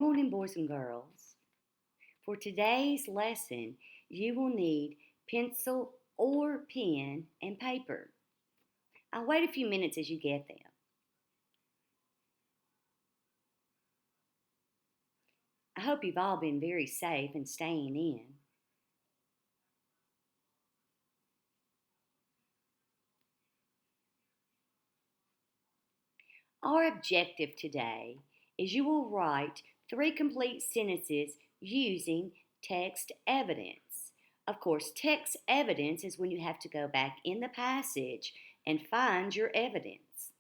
Morning, boys and girls. For today's lesson, you will need pencil or pen and paper. I'll wait a few minutes as you get them. I hope you've all been very safe and staying in. Our objective today is you will write 3 complete sentences using text evidence. Of course, text evidence is when you have to go back in the passage and find your evidence.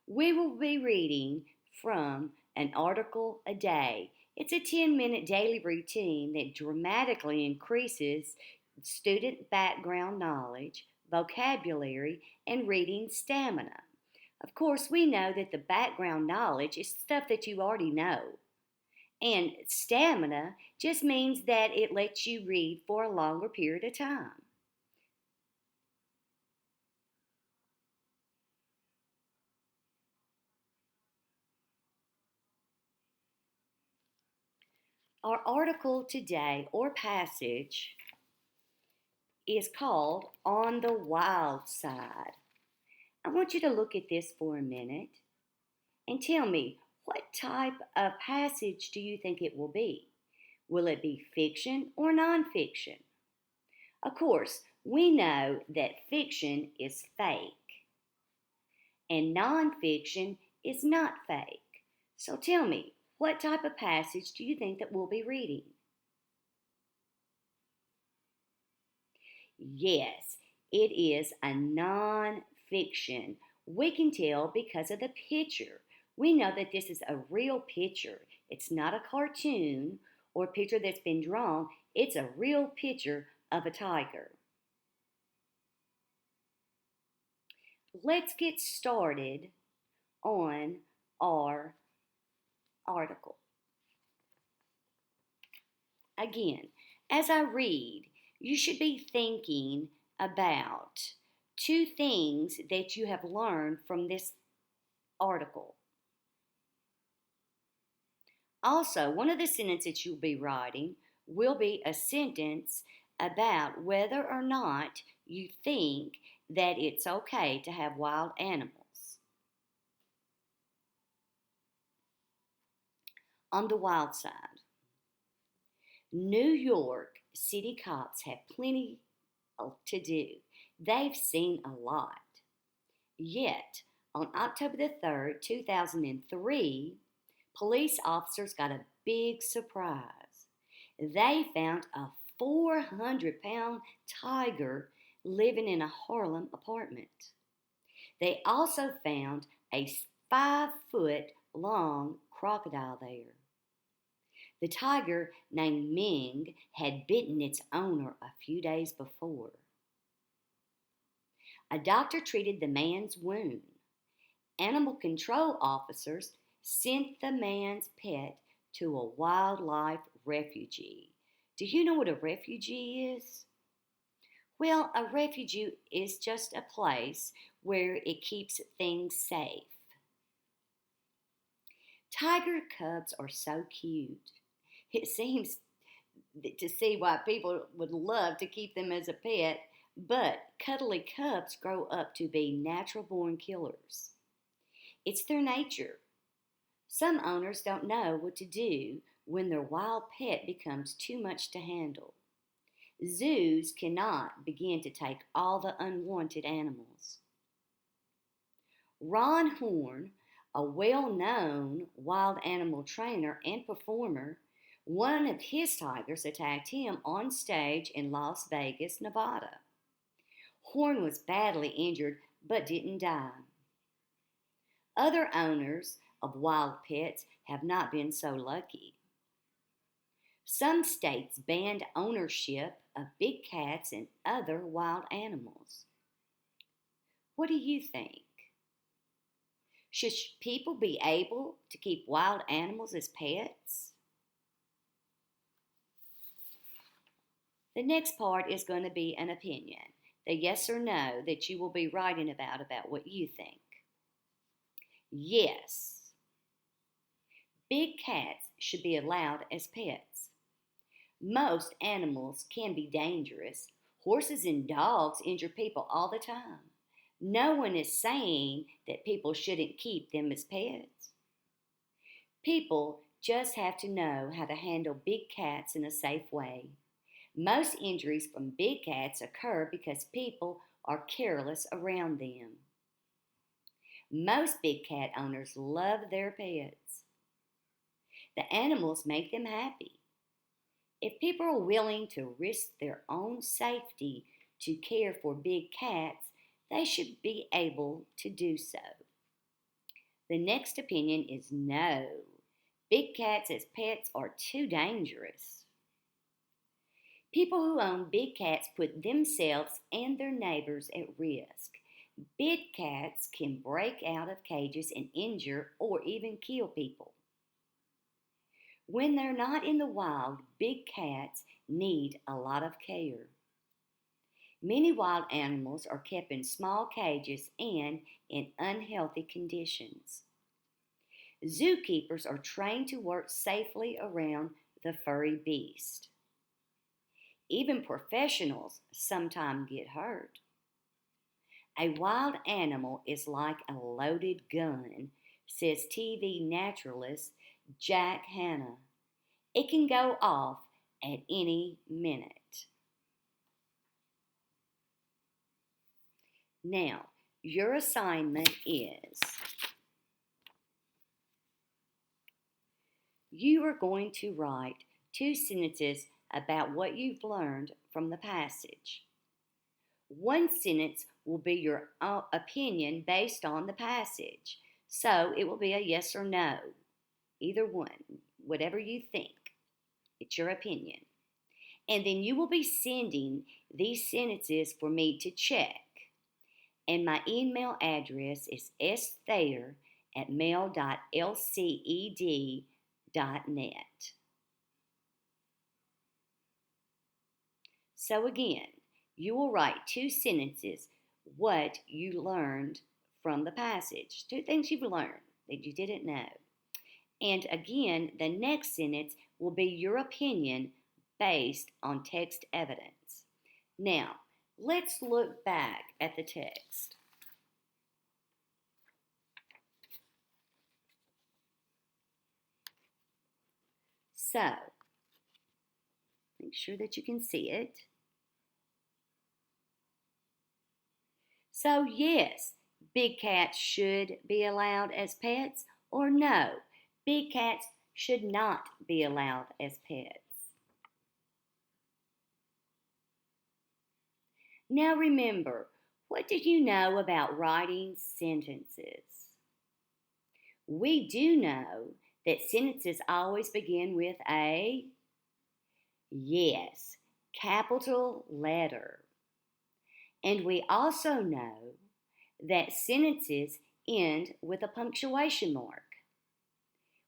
We will be reading from an article a day. It's a 10-minute daily routine that dramatically increases student background knowledge, vocabulary, and reading stamina. Of course, we know that the background knowledge is stuff that you already know. And stamina just means that it lets you read for a longer period of time. Our article today or passage is called On the Wild Side. I want you to look at this for a minute and tell me what type of passage do you think it will be? Will it be fiction or nonfiction? Of course, we know that fiction is fake and nonfiction is not fake. So tell me, what type of passage do you think that we'll be reading? Yes, it is a non-fiction. We can tell because of the picture. We know that this is a real picture. It's not a cartoon or a picture that's been drawn. It's a real picture of a tiger. Let's get started on our article. Again, as I read, you should be thinking about 2 things that you have learned from this article. Also, one of the sentences you'll be writing will be a sentence about whether or not you think that it's okay to have wild animals. On the wild side, New York City cops have plenty to do. They've seen a lot. Yet, on October the 3rd, 2003, police officers got a big surprise. They found a 400-pound tiger living in a Harlem apartment. They also found a 5-foot long crocodile there. The tiger, named Ming, had bitten its owner a few days before. A doctor treated the man's wound. Animal control officers sent the man's pet to a wildlife refugee. Do you know what a refugee is? Well, a refugee is just a place where it keeps things safe. Tiger cubs are so cute. It seems to see why people would love to keep them as a pet, but cuddly cubs grow up to be natural born killers. It's their nature. Some owners don't know what to do when their wild pet becomes too much to handle. Zoos cannot begin to take all the unwanted animals. Ron Horn, a well-known wild animal trainer and performer, one of his tigers attacked him on stage in Las Vegas, Nevada. Horn was badly injured but didn't die. Other owners of wild pets have not been so lucky. Some states banned ownership of big cats and other wild animals. What do you think? Should people be able to keep wild animals as pets? The next part is going to be an opinion, the yes or no that you will be writing about what you think. Yes, big cats should be allowed as pets. Most animals can be dangerous. Horses and dogs injure people all the time. No one is saying that people shouldn't keep them as pets. People just have to know how to handle big cats in a safe way. Most injuries from big cats occur because people are careless around them. Most big cat owners love their pets. The animals make them happy. If people are willing to risk their own safety to care for big cats, they should be able to do so. The next opinion is no. Big cats as pets are too dangerous. People who own big cats put themselves and their neighbors at risk. Big cats can break out of cages and injure or even kill people. When they're not in the wild, big cats need a lot of care. Many wild animals are kept in small cages and in unhealthy conditions. Zookeepers are trained to work safely around the furry beast. Even professionals sometimes get hurt. A wild animal is like a loaded gun, says TV naturalist Jack Hanna. It can go off at any minute. Now, your assignment is you are going to write 2 sentences about what you've learned from the passage. One sentence will be your opinion based on the passage. So it will be a yes or no, either one, whatever you think. It's your opinion. And then you will be sending these sentences for me to check. And my email address is sthayer@mail.lced.net. So again, you will write 2 sentences what you learned from the passage. 2 things you've learned that you didn't know. And again, the next sentence will be your opinion based on text evidence. Now, let's look back at the text. So, make sure that you can see it. So, yes, big cats should be allowed as pets, or no, big cats should not be allowed as pets. Now remember, what did you know about writing sentences? We do know that sentences always begin with a yes, capital letter. And we also know that sentences end with a punctuation mark,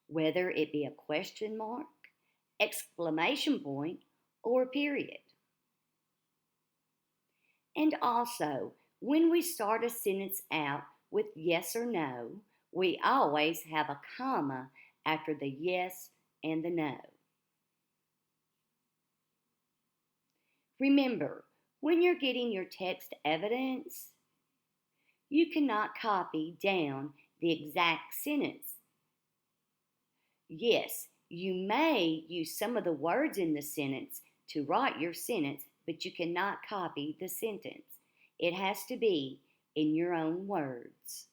whether it be a question mark, exclamation point, or a period. And also, when we start a sentence out with yes or no, we always have a comma after the yes and the no. Remember, when you're getting your text evidence, you cannot copy down the exact sentence. Yes, you may use some of the words in the sentence to write your sentence, but you cannot copy the sentence. It has to be in your own words.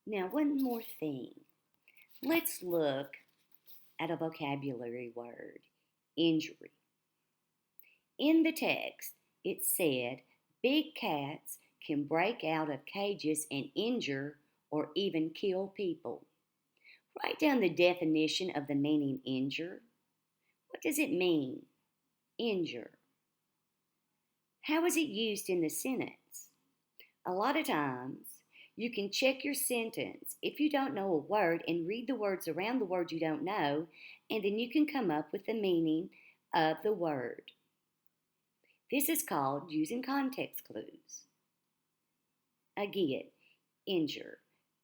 Now, one more thing. Let's look at a vocabulary word, injury. In the text, it said Big cats can break out of cages and injure or even kill people. Write down the definition of the meaning injure. What does it mean? Injure. How is it used in the sentence? A lot of times, you can check your sentence if you don't know a word and read the words around the word you don't know, and then you can come up with the meaning of the word. This is called using context clues. Again, injure.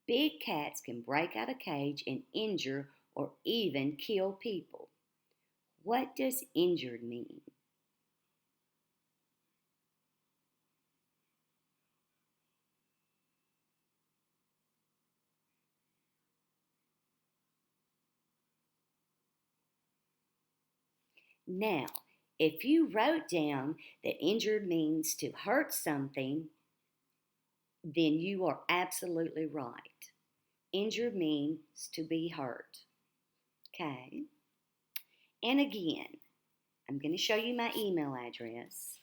Big cats can break out a cage and injure or even kill people. What does injured mean? Now, if you wrote down that injured means to hurt something, then you are absolutely right. Injured means to be hurt. Okay? And again, I'm going to show you my email address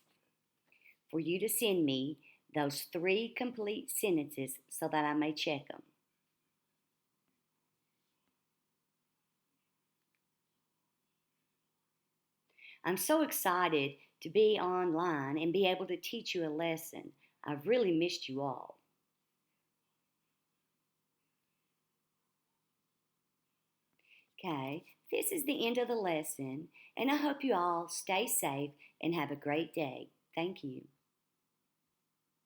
for you to send me those 3 complete sentences so that I may check them. I'm so excited to be online and be able to teach you a lesson. I've really missed you all. Okay, this is the end of the lesson, and I hope you all stay safe and have a great day. Thank you.